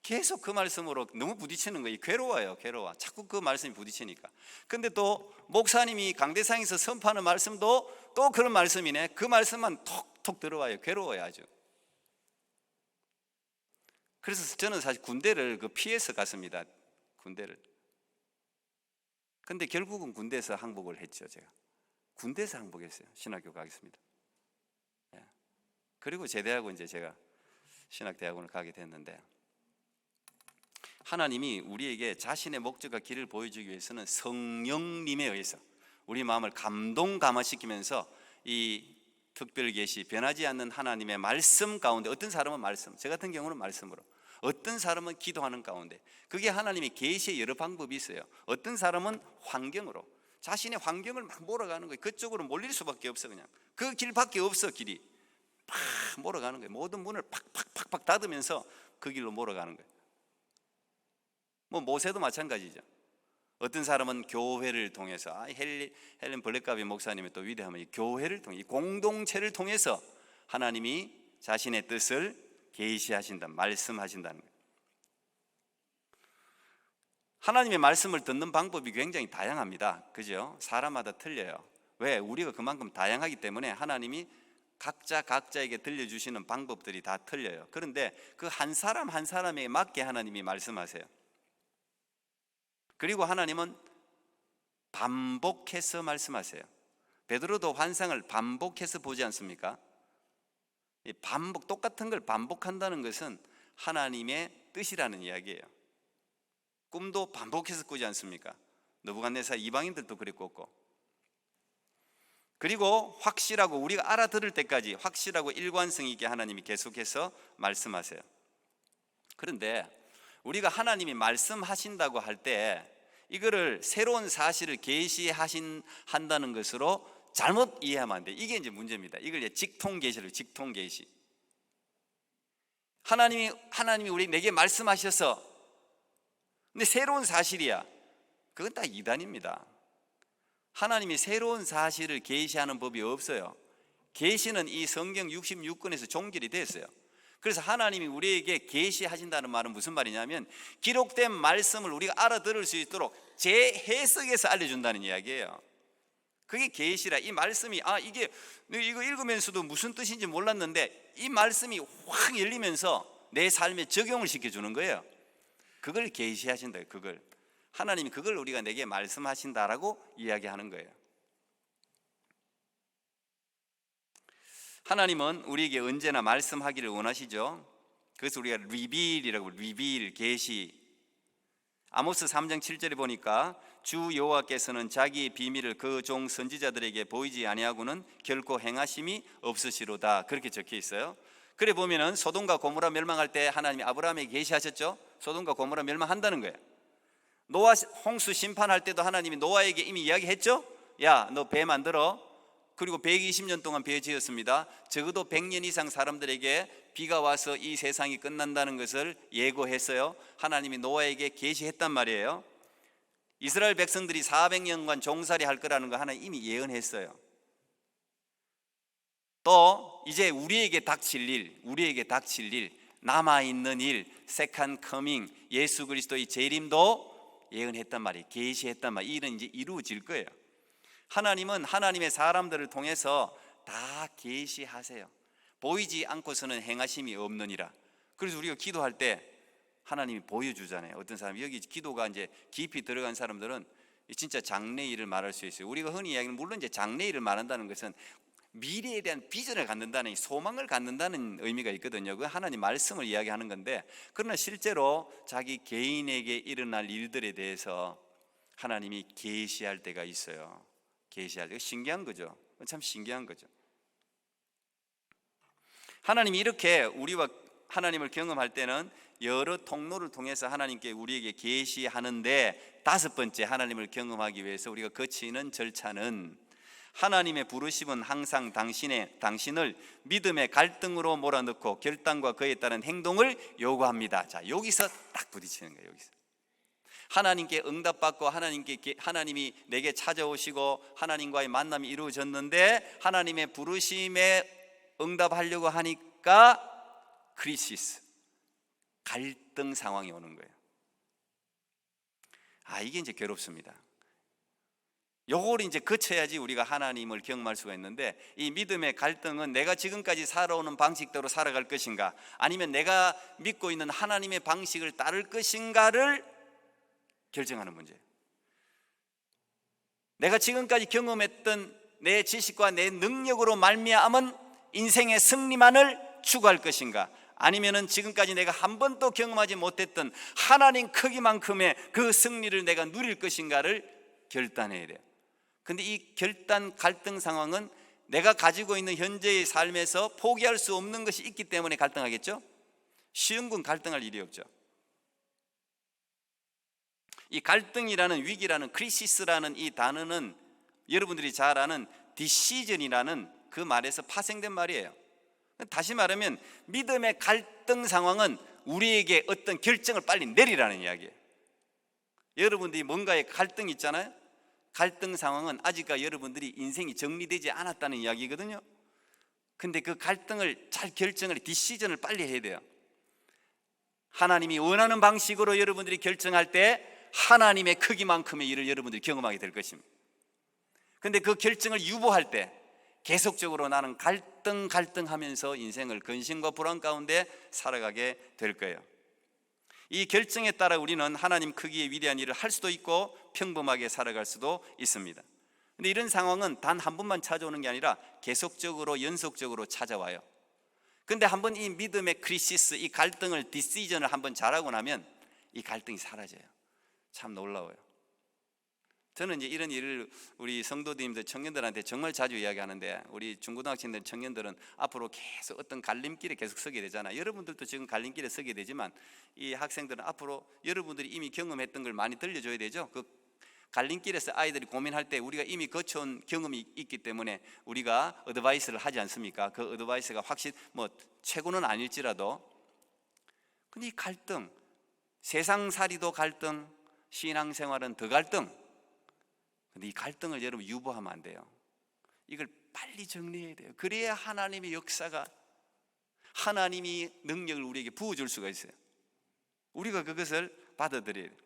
계속 그 말씀으로 너무 부딪히는 거예요. 괴로워요. 자꾸 그 말씀이 부딪히니까. 근데 또 목사님이 강대상에서 선포하는 말씀도 또 그런 말씀이네. 그 말씀만 톡톡 들어와요. 괴로워요, 아주. 그래서 저는 사실 군대를 피해서 갔습니다. 군대를. 근데 결국은 군대에서 항복을 했죠, 제가. 군대에서 항복했어요. 신학교 가겠습니다. 그리고 제대하고 이제 제가 신학대학원을 가게 됐는데, 하나님이 우리에게 자신의 목적과 길을 보여주기 위해서는 성령님에 의해서 우리 마음을 감동감화시키면서 이 특별 계시, 변하지 않는 하나님의 말씀 가운데, 어떤 사람은 말씀, 저 같은 경우는 말씀으로, 어떤 사람은 기도하는 가운데, 그게 하나님의 계시의 여러 방법이 있어요. 어떤 사람은 환경으로, 자신의 환경을 막 몰아가는 거예요. 그쪽으로 몰릴 수밖에 없어. 그냥 그 길밖에 없어. 길이 팍 몰아가는 거예요. 모든 문을 팍팍팍팍 닫으면서 그 길로 몰아가는 거예요. 뭐 모세도 마찬가지죠. 어떤 사람은 교회를 통해서, 헬렌 블랙가비 목사님의 또 위대함은 교회를 통해, 이 공동체를 통해서 하나님이 자신의 뜻을 계시하신다, 말씀하신다는 거예요. 하나님의 말씀을 듣는 방법이 굉장히 다양합니다. 그죠? 사람마다 틀려요. 왜? 우리가 그만큼 다양하기 때문에 하나님이 각자에게 들려주시는 방법들이 다 틀려요. 그런데 그 한 사람 한 사람에게 맞게 하나님이 말씀하세요. 그리고 하나님은 반복해서 말씀하세요. 베드로도 환상을 반복해서 보지 않습니까? 이 똑같은 걸 반복한다는 것은 하나님의 뜻이라는 이야기예요. 꿈도 반복해서 꾸지 않습니까? 느부갓네살 이방인들도 그렇게 꿨고. 그리고 확실하고 우리가 알아들을 때까지 확실하고 일관성 있게 하나님이 계속해서 말씀하세요. 그런데 우리가 하나님이 말씀하신다고 할 때 이거를 새로운 사실을 계시한다는 것으로 잘못 이해하면 안 돼. 이게 이제 문제입니다. 이걸 이제 직통계시로 직통계시. 하나님이 내게 말씀하셔서, 근데 새로운 사실이야. 그건 다 이단입니다. 하나님이 새로운 사실을 계시하는 법이 없어요. 계시는 이 성경 66권에서 종결이 됐어요. 그래서 하나님이 우리에게 계시하신다는 말은 무슨 말이냐면 기록된 말씀을 우리가 알아들을 수 있도록 재해석해서 알려준다는 이야기예요. 그게 계시라. 이 말씀이 이거 읽으면서도 무슨 뜻인지 몰랐는데 이 말씀이 확 열리면서 내 삶에 적용을 시켜주는 거예요. 그걸 계시하신다. 그걸 하나님이 그걸 우리가 내게 말씀하신다라고 이야기하는 거예요. 하나님은 우리에게 언제나 말씀하기를 원하시죠. 그래서 우리가 리빌 계시. 아모스 3장 7절에 보니까 주 여호와께서는 자기의 비밀을 그 종 선지자들에게 보이지 아니하고는 결코 행하심이 없으시로다. 그렇게 적혀 있어요. 그래 보면은 소돔과 고모라 멸망할 때 하나님이 아브라함에게 계시하셨죠. 소돔과 고모라 멸망한다는 거예요. 노아 홍수 심판할 때도 하나님이 노아에게 이미 이야기했죠. 야, 너 배 만들어. 그리고 120년 동안 배 지었습니다. 적어도 100년 이상 사람들에게 비가 와서 이 세상이 끝난다는 것을 예고했어요. 하나님이 노아에게 계시했단 말이에요. 이스라엘 백성들이 400년간 종살이 할 거라는 거 하나님 이미 예언했어요. 또 이제 우리에게 닥칠 일, 남아있는 일, 세컨 커밍, 예수 그리스도의 재림도 예언했단 말이에요. 계시했단 말이에요. 이 일은 이제 이루어질 거예요. 하나님은 하나님의 사람들을 통해서 다 계시하세요. 보이지 않고서는 행하심이 없느니라. 그래서 우리가 기도할 때 하나님이 보여주잖아요. 어떤 사람, 여기 기도가 이제 깊이 들어간 사람들은 진짜 장래일을 말할 수 있어요. 우리가 흔히 이야기하는, 물론 이제 장래일을 말한다는 것은 미래에 대한 비전을 갖는다는, 소망을 갖는다는 의미가 있거든요. 그 하나님 말씀을 이야기하는 건데, 그러나 실제로 자기 개인에게 일어날 일들에 대해서 하나님이 계시할 때가 있어요. 계시할 때. 신기한 거죠. 참 신기한 거죠. 하나님이 이렇게 우리와 하나님을 경험할 때는 여러 통로를 통해서 하나님께 우리에게 계시하는데, 다섯 번째 하나님을 경험하기 위해서 우리가 거치는 절차는 하나님의 부르심은 항상 당신을 믿음의 갈등으로 몰아넣고 결단과 그에 따른 행동을 요구합니다. 자, 여기서 딱 부딪히는 거예요. 여기서 하나님께 응답받고 하나님이 내게 찾아오시고 하나님과의 만남이 이루어졌는데, 하나님의 부르심에 응답하려고 하니까 크리시스, 갈등 상황이 오는 거예요. 이게 이제 괴롭습니다. 요걸 이제 거쳐야지 우리가 하나님을 경험할 수가 있는데, 이 믿음의 갈등은 내가 지금까지 살아오는 방식대로 살아갈 것인가, 아니면 내가 믿고 있는 하나님의 방식을 따를 것인가를 결정하는 문제예요. 내가 지금까지 경험했던 내 지식과 내 능력으로 말미암은 인생의 승리만을 추구할 것인가, 아니면은 지금까지 내가 한 번도 경험하지 못했던 하나님 크기만큼의 그 승리를 내가 누릴 것인가를 결단해야 돼요. 근데 이 갈등 상황은 내가 가지고 있는 현재의 삶에서 포기할 수 없는 것이 있기 때문에 갈등하겠죠. 쉬운 건 갈등할 일이 없죠. 이 갈등이라는, 위기라는, 크리시스라는 이 단어는 여러분들이 잘 아는 디시전이라는 그 말에서 파생된 말이에요. 다시 말하면 믿음의 갈등 상황은 우리에게 어떤 결정을 빨리 내리라는 이야기예요. 여러분들이 뭔가의 갈등이 있잖아요. 갈등 상황은 아직까지 여러분들이 인생이 정리되지 않았다는 이야기거든요. 근데 그 갈등을 잘 결정을, 디시전을 빨리 해야 돼요. 하나님이 원하는 방식으로 여러분들이 결정할 때 하나님의 크기만큼의 일을 여러분들이 경험하게 될 것입니다. 근데 그 결정을 유보할 때 계속적으로 나는 갈등하면서 인생을 근심과 불안 가운데 살아가게 될 거예요. 이 결정에 따라 우리는 하나님 크기의 위대한 일을 할 수도 있고 평범하게 살아갈 수도 있습니다. 근데 이런 상황은 단 한 번만 찾아오는 게 아니라 계속적으로 연속적으로 찾아와요. 근데 한번 이 믿음의 크리시스, 이 갈등을, 디시전을 한번 잘하고 나면 이 갈등이 사라져요. 참 놀라워요. 저는 이제 이런 일을 우리 성도님들, 청년들한테 정말 자주 이야기하는데, 우리 중고등학생들, 청년들은 앞으로 계속 어떤 갈림길에 계속 서게 되잖아요. 여러분들도 지금 갈림길에 서게 되지만 이 학생들은 앞으로 여러분들이 이미 경험했던 걸 많이 들려줘야 되죠. 그 갈림길에서 아이들이 고민할 때 우리가 이미 거쳐온 경험이 있기 때문에 우리가 어드바이스를 하지 않습니까? 그 어드바이스가 확실히 최고는 아닐지라도, 근데 이 갈등, 세상살이도 갈등, 신앙생활은 더 갈등. 근데 이 갈등을 여러분 유보하면 안 돼요. 이걸 빨리 정리해야 돼요. 그래야 하나님의 역사가, 하나님이 능력을 우리에게 부어줄 수가 있어요. 우리가 그것을 받아들여야 돼요.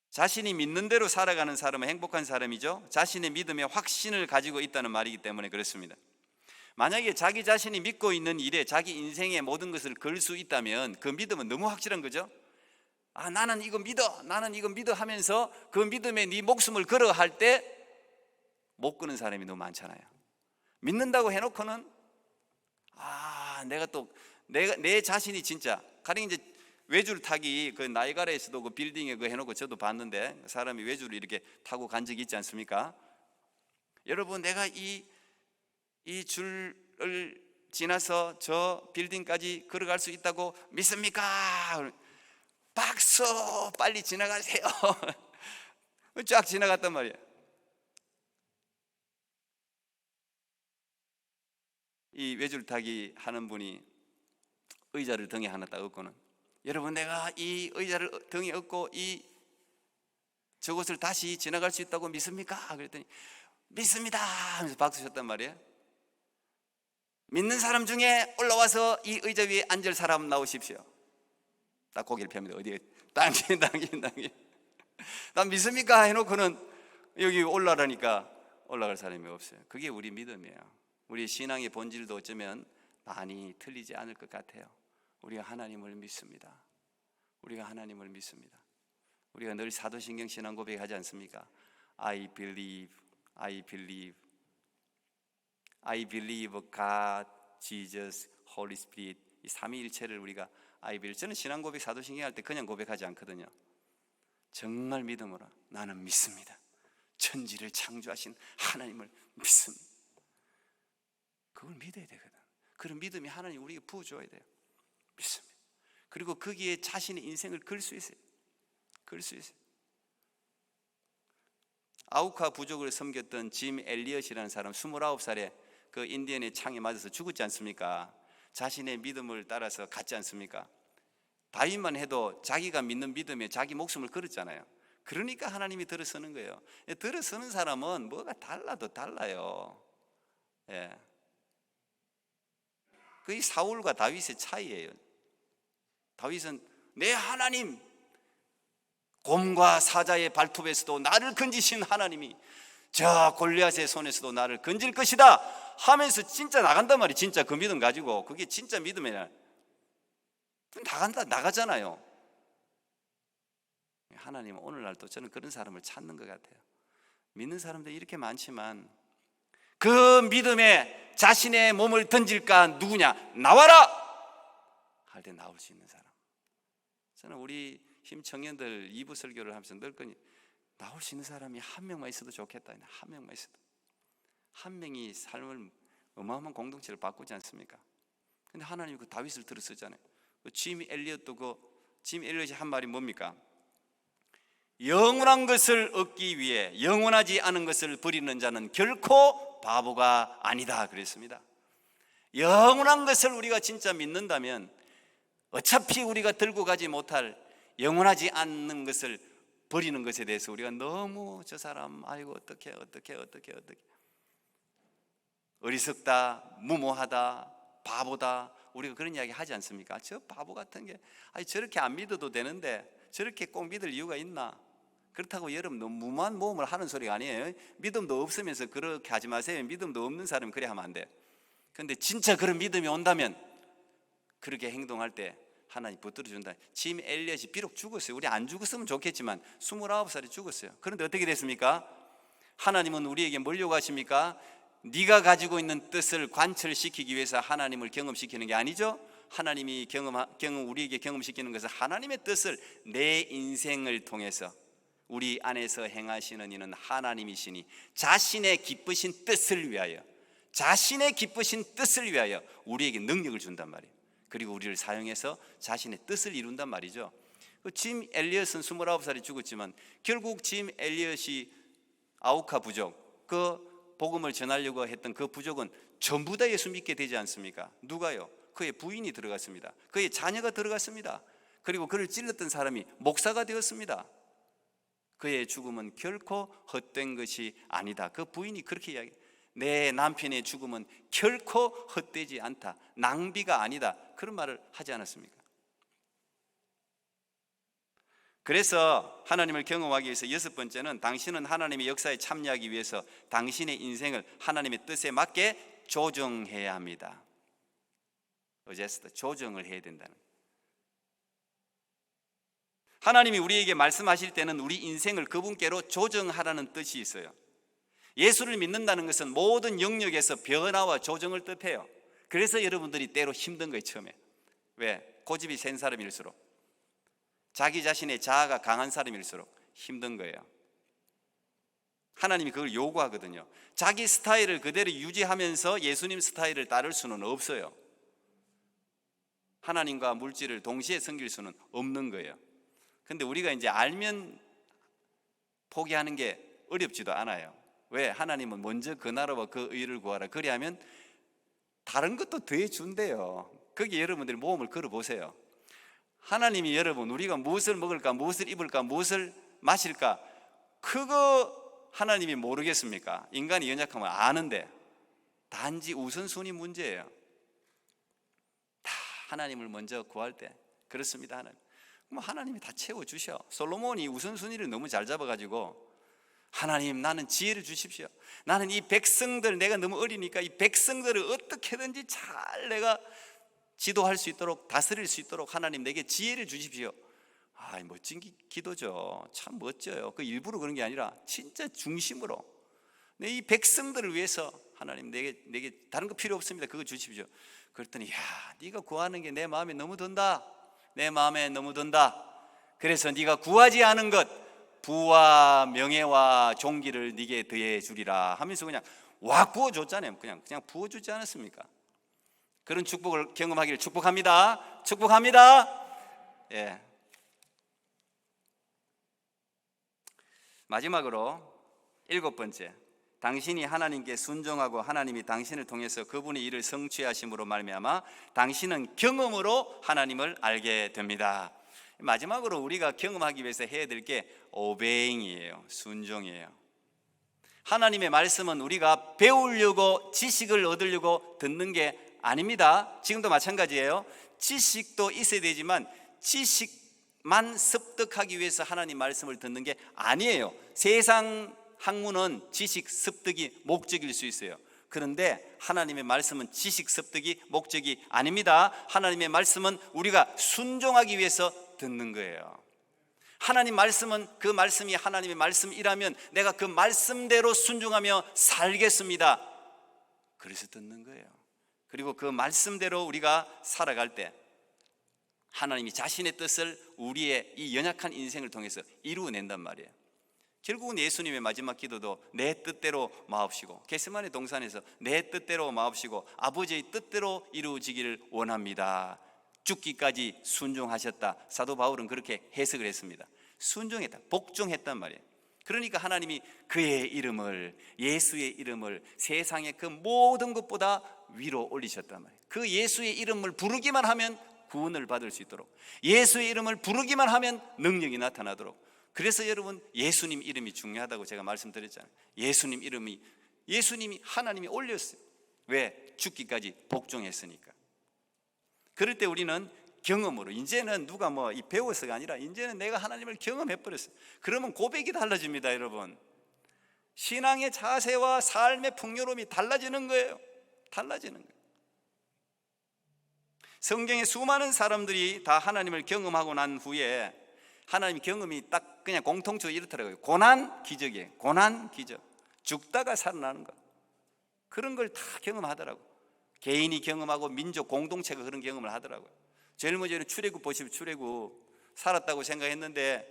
자신이 믿는 대로 살아가는 사람은 행복한 사람이죠. 자신의 믿음에 확신을 가지고 있다는 말이기 때문에 그렇습니다. 만약에 자기 자신이 믿고 있는 일에 자기 인생의 모든 것을 걸 수 있다면 그 믿음은 너무 확실한 거죠. 나는 이거 믿어 하면서 그 믿음에 네 목숨을 걸어 할 때 못 거는 사람이 너무 많잖아요. 믿는다고 해놓고는 내 자신이 진짜, 가령 이제 외줄 타기, 그 나이가라에서도 그 빌딩에 그 해놓고 저도 봤는데 사람이 외줄을 이렇게 타고 간 적이 있지 않습니까? 여러분, 내가 이 줄을 지나서 저 빌딩까지 걸어갈 수 있다고 믿습니까? 박수! 빨리 지나가세요. 쫙 지나갔단 말이에요. 이 외줄 타기 하는 분이 의자를 등에 하나 딱 얹고는, 여러분, 내가 이 의자를 등에 얹고 저곳을 다시 지나갈 수 있다고 믿습니까? 그랬더니 믿습니다 하면서 박수 쳤단 말이에요. 믿는 사람 중에 올라와서 이 의자 위에 앉을 사람 나오십시오. 딱 고개를 펴니다. 어디에 당신 난 믿습니까? 해놓고는 여기 올라가니까 올라갈 사람이 없어요. 그게 우리 믿음이에요. 우리 신앙의 본질도 어쩌면 많이 틀리지 않을 것 같아요. 우리가 하나님을 믿습니다. 우리가 하나님을 믿습니다. 우리가 늘 사도신경 신앙 고백하지 않습니까? I believe God, Jesus, Holy Spirit. 이 삼위일체를 우리가 I believe. 저는 신앙 고백 사도신경 할 때 그냥 고백하지 않거든요. 정말 믿음으로 나는 믿습니다. 천지를 창조하신 하나님을 믿습니다. 그걸 믿어야 되거든. 그런 믿음이 하나님 우리에게 부어줘야 돼요. 믿습니다. 그리고 거기에 자신의 인생을 걸 수 있어요. 아우카 부족을 섬겼던 짐 엘리엇이라는 사람, 29살에 그 인디언의 창에 맞아서 죽었지 않습니까? 자신의 믿음을 따라서 갔지 않습니까? 다윗만 해도 자기가 믿는 믿음에 자기 목숨을 걸었잖아요. 그러니까 하나님이 들어서는 거예요. 들어서는 사람은 뭐가 달라도 달라요. 예. 그게 사울과 다윗의 차이예요. 다윗은 내 하나님, 곰과 사자의 발톱에서도 나를 건지신 하나님이 저 골리앗의 손에서도 나를 건질 것이다 하면서 진짜 나간단 말이에요. 진짜 그 믿음 가지고. 그게 진짜 믿음이에요. 나가잖아요. 하나님은 오늘날도 저는 그런 사람을 찾는 것 같아요. 믿는 사람들이 이렇게 많지만 그 믿음에 자신의 몸을 던질까 누구냐? 나와라! 할 때 나올 수 있는 사람. 저는 우리 힘 청년들 2부 설교를 하면서 늘 거니 나올 수 있는 사람이 한 명만 있어도 좋겠다. 한 명만 있어도. 한 명이 삶을 어마어마한 공동체를 바꾸지 않습니까? 근데 하나님이 그 다윗을 들어 쓰잖아요. 짐 엘리엇이 한 말이 뭡니까? 영원한 것을 얻기 위해 영원하지 않은 것을 버리는 자는 결코 바보가 아니다 그랬습니다. 영원한 것을 우리가 진짜 믿는다면 어차피 우리가 들고 가지 못할 영원하지 않는 것을 버리는 것에 대해서 우리가 너무 저 사람 아이고 어떻게 어리석다, 무모하다, 바보다, 우리가 그런 이야기 하지 않습니까? 저 바보 같은 게 저렇게 안 믿어도 되는데 저렇게 꼭 믿을 이유가 있나? 그렇다고 여러분 너무 무모한 모험을 하는 소리가 아니에요. 믿음도 없으면서 그렇게 하지 마세요. 믿음도 없는 사람이 그래 하면 안 돼. 그런데 진짜 그런 믿음이 온다면 그렇게 행동할 때 하나님 붙들어 준다. 짐 엘리엇이 비록 죽었어요. 우리 안 죽었으면 좋겠지만 29살에 죽었어요. 그런데 어떻게 됐습니까? 하나님은 우리에게 뭘 요구하십니까? 네가 가지고 있는 뜻을 관철시키기 위해서 하나님을 경험시키는 게 아니죠. 하나님이 우리에게 경험시키는 것은 하나님의 뜻을 내 인생을 통해서 우리 안에서 행하시는 이는 하나님이시니 자신의 기쁘신 뜻을 위하여 우리에게 능력을 준단 말이에요. 그리고 우리를 사용해서 자신의 뜻을 이룬단 말이죠. 짐 엘리엇은 29살에 죽었지만 결국 짐 엘리엇이 아우카 부족, 그 복음을 전하려고 했던 그 부족은 전부 다 예수 믿게 되지 않습니까? 누가요? 그의 부인이 들어갔습니다. 그의 자녀가 들어갔습니다. 그리고 그를 찔렀던 사람이 목사가 되었습니다. 그의 죽음은 결코 헛된 것이 아니다. 그 부인이 그렇게 이야기해요. 내 남편의 죽음은 결코 헛되지 않다. 낭비가 아니다. 그런 말을 하지 않았습니까? 그래서 하나님을 경험하기 위해서 6번째는 당신은 하나님의 역사에 참여하기 위해서 당신의 인생을 하나님의 뜻에 맞게 조정해야 합니다. 어제스트 조정을 해야 된다는. 하나님이 우리에게 말씀하실 때는 우리 인생을 그분께로 조정하라는 뜻이 있어요. 예수를 믿는다는 것은 모든 영역에서 변화와 조정을 뜻해요. 그래서 여러분들이 때로 힘든 거예요. 처음에. 왜? 고집이 센 사람일수록, 자기 자신의 자아가 강한 사람일수록 힘든 거예요. 하나님이 그걸 요구하거든요. 자기 스타일을 그대로 유지하면서 예수님 스타일을 따를 수는 없어요. 하나님과 물질을 동시에 섬길 수는 없는 거예요. 근데 우리가 이제 알면 포기하는 게 어렵지도 않아요. 왜? 하나님은 먼저 그 나라와 그 의를 구하라. 그리하면 다른 것도 더해 준대요. 거기에 여러분들이 모험을 걸어보세요. 하나님이 여러분, 우리가 무엇을 먹을까, 무엇을 입을까, 무엇을 마실까, 그거 하나님이 모르겠습니까? 인간이 연약하면 아는데 단지 우선순위 문제예요. 다 하나님을 먼저 구할 때 그렇습니다. 하나님이 다 채워주셔. 솔로몬이 우선순위를 너무 잘 잡아가지고, 하나님 나는 지혜를 주십시오. 나는 이 백성들, 내가 너무 어리니까 이 백성들을 어떻게든지 잘 내가 지도할 수 있도록, 다스릴 수 있도록 하나님 내게 지혜를 주십시오. 멋진 기도죠. 참 멋져요. 그 일부러 그런 게 아니라 진짜 중심으로 내 이 백성들을 위해서 하나님 내게 다른 거 필요 없습니다. 그거 주십시오. 그랬더니 네가 구하는 게 내 마음에 너무 든다. 내 마음에 너무 든다. 그래서 네가 구하지 않은 것, 부와 명예와 존귀를 네게 더해 주리라 하면서 그냥 와 부어줬잖아요. 그냥 부어주지 않았습니까? 그런 축복을 경험하기를 축복합니다. 축복합니다. 예. 마지막으로 7번째, 당신이 하나님께 순종하고 하나님이 당신을 통해서 그분의 일을 성취하심으로 말미암아 당신은 경험으로 하나님을 알게 됩니다. 마지막으로 우리가 경험하기 위해서 해야 될 게 오베잉이에요. 순종이에요. 하나님의 말씀은 우리가 배우려고, 지식을 얻으려고 듣는 게 아닙니다. 지금도 마찬가지예요. 지식도 있어야 되지만 지식만 습득하기 위해서 하나님 말씀을 듣는 게 아니에요. 세상 학문은 지식 습득이 목적일 수 있어요. 그런데 하나님의 말씀은 지식 습득이 목적이 아닙니다. 하나님의 말씀은 우리가 순종하기 위해서 듣는 거예요. 하나님 말씀은, 그 말씀이 하나님의 말씀이라면 내가 그 말씀대로 순종하며 살겠습니다. 그래서 듣는 거예요. 그리고 그 말씀대로 우리가 살아갈 때 하나님이 자신의 뜻을 우리의 이 연약한 인생을 통해서 이루어낸단 말이에요. 결국은 예수님의 마지막 기도도 내 뜻대로 마옵시고, 겟세마네 동산에서 내 뜻대로 마옵시고 아버지의 뜻대로 이루어지기를 원합니다. 죽기까지 순종하셨다. 사도 바울은 그렇게 해석을 했습니다. 순종했다, 복종했단 말이에요. 그러니까 하나님이 그의 이름을, 예수의 이름을 세상의 그 모든 것보다 위로 올리셨단 말이에요. 그 예수의 이름을 부르기만 하면 구원을 받을 수 있도록, 예수의 이름을 부르기만 하면 능력이 나타나도록. 그래서 여러분, 예수님 이름이 중요하다고 제가 말씀드렸잖아요. 예수님이 하나님이 올렸어요. 왜? 죽기까지 복종했으니까. 그럴 때 우리는 경험으로, 이제는 누가 배워서가 아니라 이제는 내가 하나님을 경험해버렸어요. 그러면 고백이 달라집니다. 여러분, 신앙의 자세와 삶의 풍요로움이 달라지는 거예요. 달라지는 거예요. 성경에 수많은 사람들이 다 하나님을 경험하고 난 후에 하나님 경험이 딱 그냥 공통적으로 이렇더라고요. 고난 기적이에요. 고난 기적. 죽다가 살아나는 것. 그런 걸 다 경험하더라고요. 개인이 경험하고 민족 공동체가 그런 경험을 하더라고요. 젊어지는 출애굽 보시면, 출애굽 살았다고 생각했는데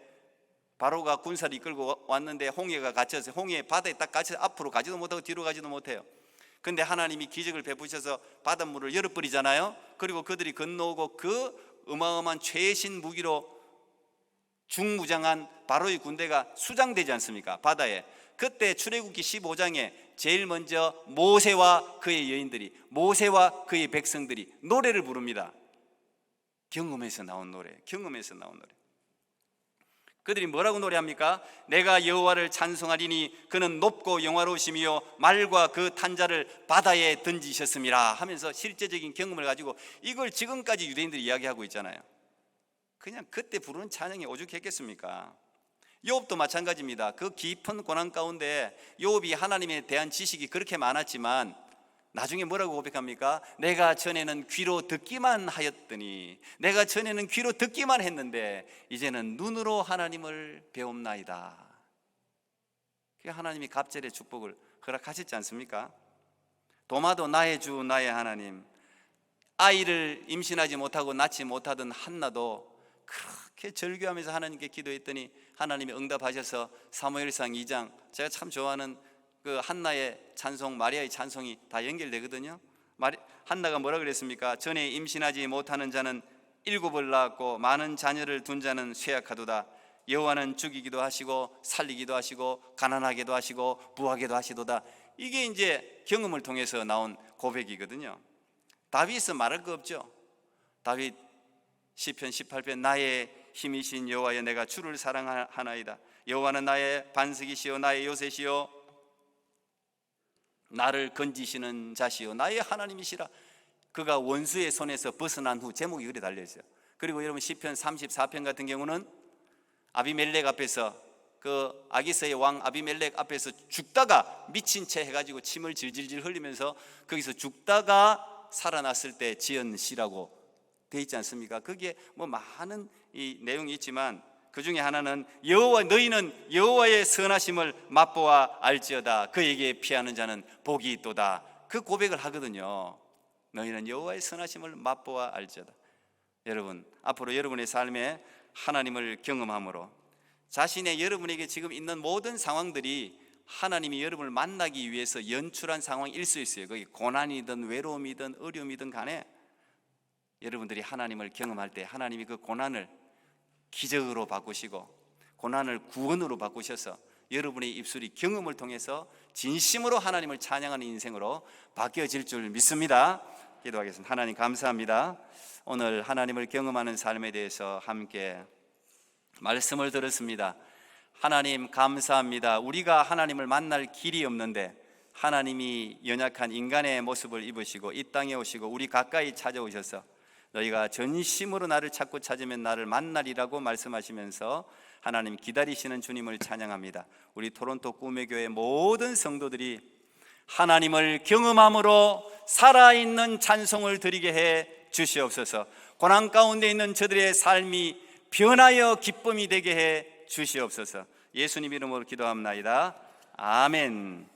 바로가 군사를 이끌고 왔는데 홍해가 갇혀서, 홍해 바다에 딱 갇혀서 앞으로 가지도 못하고 뒤로 가지도 못해요. 근데 하나님이 기적을 베푸셔서 바닷물을 열어버리잖아요. 그리고 그들이 건너오고 그 어마어마한 최신 무기로 중무장한 바로의 군대가 수장되지 않습니까? 바다에. 그때 출애굽기 15장에 제일 먼저 모세와 그의 여인들이, 모세와 그의 백성들이 노래를 부릅니다. 경험에서 나온 노래, 경험에서 나온 노래. 그들이 뭐라고 노래합니까? 내가 여호와를 찬송하리니 그는 높고 영화로우시며 말과 그 탄자를 바다에 던지셨음이라 하면서 실제적인 경험을 가지고 이걸 지금까지 유대인들이 이야기하고 있잖아요. 그냥 그때 부르는 찬양이 오죽했겠습니까? 욥도 마찬가지입니다. 그 깊은 고난 가운데 욥이 하나님에 대한 지식이 그렇게 많았지만 나중에 뭐라고 고백합니까? 내가 전에는 귀로 듣기만 하였더니, 내가 전에는 귀로 듣기만 했는데 이제는 눈으로 하나님을 배움나이다. 하나님이 갑절의 축복을 허락하셨지 않습니까? 도마도 나의 주 나의 하나님, 아이를 임신하지 못하고 낳지 못하던 한나도 그렇게 절규하면서 하나님께 기도했더니 하나님이 응답하셔서 사무엘상 2장, 제가 참 좋아하는 그 한나의 찬송, 마리아의 찬송이 다 연결되거든요. 한나가 뭐라 그랬습니까? 전에 임신하지 못하는 자는 7을 낳았고 많은 자녀를 둔 자는 쇠약하도다. 여호와는 죽이기도 하시고 살리기도 하시고 가난하게도 하시고 부하게도 하시도다. 이게 이제 경험을 통해서 나온 고백이거든요. 다윗은 말할 거 없죠. 다윗 시편 18편 나의 힘이신 여호와여 내가 주를 사랑하나이다. 여호와는 나의 반석이시요 나의 요새시요 나를 건지시는 자시요 나의 하나님이시라. 그가 원수의 손에서 벗어난 후, 제목이 그래 달려있어요. 그리고 여러분 시편 34편 같은 경우는 아비멜렉 앞에서, 그 아기스의 왕 아비멜렉 앞에서 죽다가 미친 채 해가지고 침을 질질질 흘리면서 거기서 죽다가 살아났을 때 지은 시라고 돼 있지 않습니까? 거기에 뭐 많은 이 내용이 있지만 그 중에 하나는 여호와, 너희는 여호와의 선하심을 맛보아 알지어다. 그에게 피하는 자는 복이 있도다. 그 고백을 하거든요. 너희는 여호와의 선하심을 맛보아 알지어다. 여러분, 앞으로 여러분의 삶에 하나님을 경험함으로 자신의, 여러분에게 지금 있는 모든 상황들이 하나님이 여러분을 만나기 위해서 연출한 상황일 수 있어요. 거기 고난이든 외로움이든 어려움이든 간에 여러분들이 하나님을 경험할 때 하나님이 그 고난을 기적으로 바꾸시고 고난을 구원으로 바꾸셔서 여러분의 입술이 경험을 통해서 진심으로 하나님을 찬양하는 인생으로 바뀌어질 줄 믿습니다. 기도하겠습니다. 하나님 감사합니다. 오늘 하나님을 경험하는 삶에 대해서 함께 말씀을 들었습니다. 하나님 감사합니다. 우리가 하나님을 만날 길이 없는데 하나님이 연약한 인간의 모습을 입으시고 이 땅에 오시고 우리 가까이 찾아오셔서 너희가 전심으로 나를 찾고 찾으면 나를 만나리라고 말씀하시면서 하나님 기다리시는 주님을 찬양합니다. 우리 토론토 꿈의 교회 모든 성도들이 하나님을 경험함으로 살아있는 찬송을 드리게 해 주시옵소서. 고난 가운데 있는 저들의 삶이 변하여 기쁨이 되게 해 주시옵소서. 예수님 이름으로 기도합나이다. 아멘.